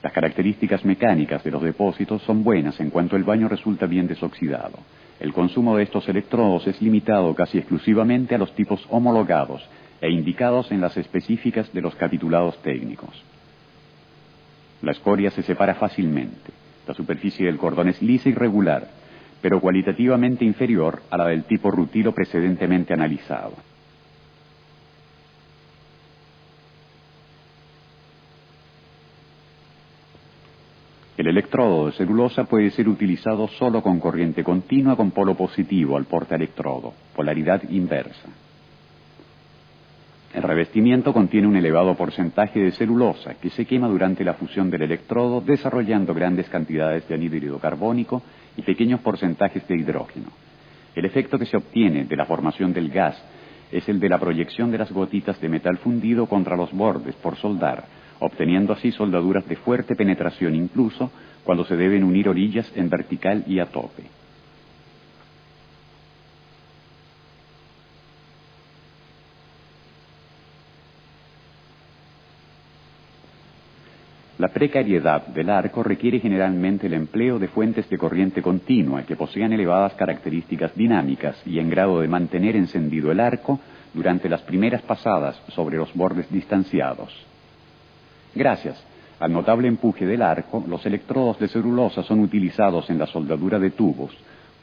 Las características mecánicas de los depósitos son buenas en cuanto el baño resulta bien desoxidado. El consumo de estos electrodos es limitado casi exclusivamente a los tipos homologados e indicados en las específicas de los capitulados técnicos. La escoria se separa fácilmente. La superficie del cordón es lisa y regular, pero cualitativamente inferior a la del tipo rutilo precedentemente analizado. El electrodo de celulosa puede ser utilizado solo con corriente continua con polo positivo al portaelectrodo, polaridad inversa. El revestimiento contiene un elevado porcentaje de celulosa que se quema durante la fusión del electrodo, desarrollando grandes cantidades de anhídrido carbónico y pequeños porcentajes de hidrógeno. El efecto que se obtiene de la formación del gas es el de la proyección de las gotitas de metal fundido contra los bordes por soldar, obteniendo así soldaduras de fuerte penetración incluso cuando se deben unir orillas en vertical y a tope. La precariedad del arco requiere generalmente el empleo de fuentes de corriente continua que posean elevadas características dinámicas y en grado de mantener encendido el arco durante las primeras pasadas sobre los bordes distanciados. Gracias al notable empuje del arco, los electrodos de celulosa son utilizados en la soldadura de tubos,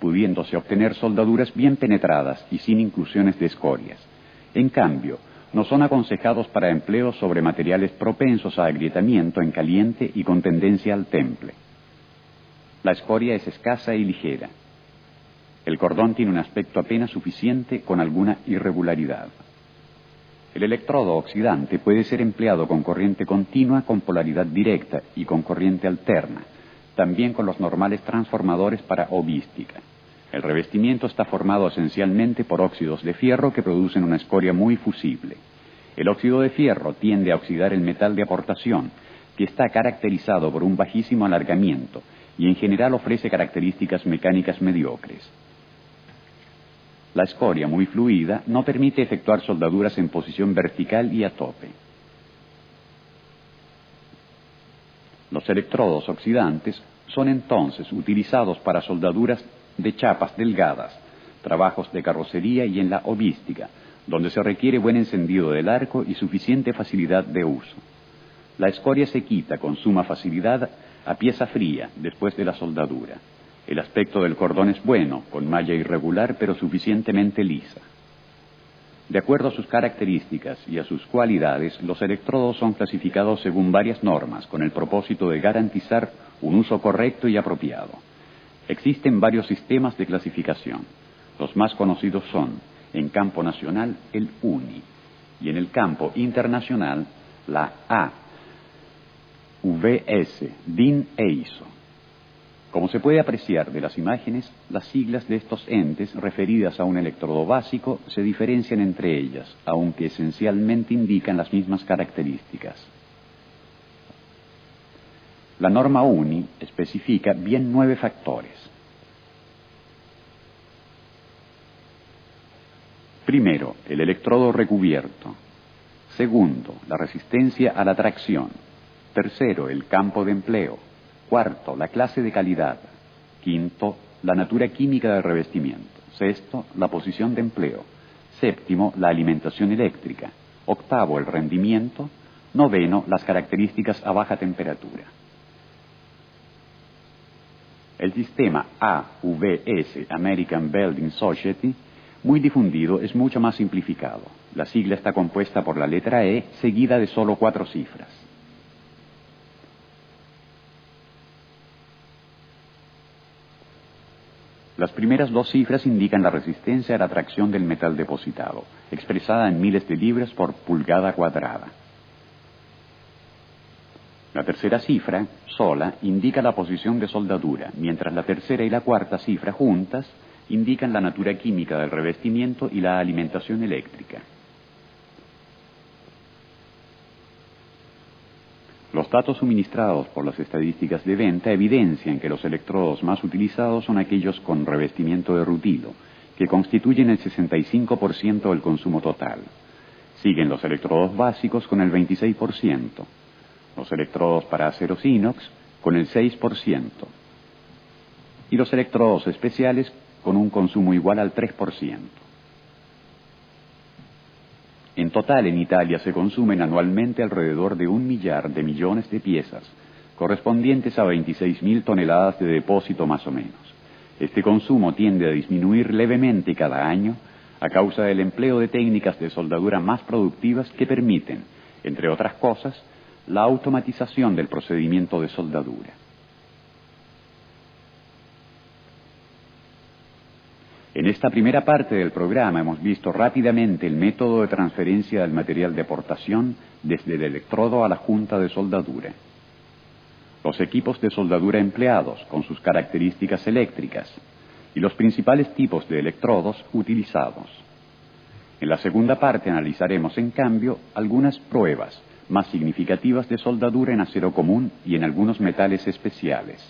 pudiéndose obtener soldaduras bien penetradas y sin inclusiones de escorias. En cambio, no son aconsejados para empleo sobre materiales propensos a agrietamiento en caliente y con tendencia al temple. La escoria es escasa y ligera. El cordón tiene un aspecto apenas suficiente con alguna irregularidad. El electrodo oxidante puede ser empleado con corriente continua, con polaridad directa y con corriente alterna, también con los normales transformadores para hovística. El revestimiento está formado esencialmente por óxidos de fierro que producen una escoria muy fusible. El óxido de fierro tiende a oxidar el metal de aportación, que está caracterizado por un bajísimo alargamiento y en general ofrece características mecánicas mediocres. La escoria, muy fluida, no permite efectuar soldaduras en posición vertical y a tope. Los electrodos oxidantes son entonces utilizados para soldaduras de chapas delgadas, trabajos de carrocería y en la hovística, donde se requiere buen encendido del arco y suficiente facilidad de uso. La escoria se quita con suma facilidad a pieza fría después de la soldadura. El aspecto del cordón es bueno, con malla irregular pero suficientemente lisa. De acuerdo a sus características y a sus cualidades, los electrodos son clasificados según varias normas, con el propósito de garantizar un uso correcto y apropiado. Existen varios sistemas de clasificación. Los más conocidos son, en campo nacional, el UNI, y en el campo internacional, la AVS, DIN e ISO. Como se puede apreciar de las imágenes, las siglas de estos entes referidas a un electrodo básico se diferencian entre ellas, aunque esencialmente indican las mismas características. La norma UNI especifica bien 9 factores. Primero, el electrodo recubierto. Segundo, la resistencia a la tracción. Tercero, el campo de empleo. Cuarto, la clase de calidad. Quinto, la natura química del revestimiento. Sexto, la posición de empleo. Séptimo, la alimentación eléctrica. Octavo, el rendimiento. Noveno, las características a baja temperatura. El sistema AVS, American Welding Society, muy difundido, es mucho más simplificado. La sigla está compuesta por la letra E, seguida de solo 4 cifras. Las primeras 2 cifras indican la resistencia a la tracción del metal depositado, expresada en miles de libras por pulgada cuadrada. La tercera cifra, sola, indica la posición de soldadura, mientras la tercera y la cuarta cifra juntas indican la natura química del revestimiento y la alimentación eléctrica. Los datos suministrados por las estadísticas de venta evidencian que los electrodos más utilizados son aquellos con revestimiento de rutilo, que constituyen el 65% del consumo total. Siguen los electrodos básicos con el 26%. los electrodos para aceros inox con el 6%, y los electrodos especiales con un consumo igual al 3%. En total, en Italia se consumen anualmente alrededor de 1 millar de millones de piezas, correspondientes a 26.000 toneladas de depósito más o menos. Este consumo tiende a disminuir levemente cada año a causa del empleo de técnicas de soldadura más productivas que permiten, entre otras cosas, la automatización del procedimiento de soldadura. En esta primera parte del programa hemos visto rápidamente el método de transferencia del material de aportación desde el electrodo a la junta de soldadura, los equipos de soldadura empleados con sus características eléctricas y los principales tipos de electrodos utilizados. En la segunda parte analizaremos, en cambio, algunas pruebas más significativas de soldadura en acero común y en algunos metales especiales.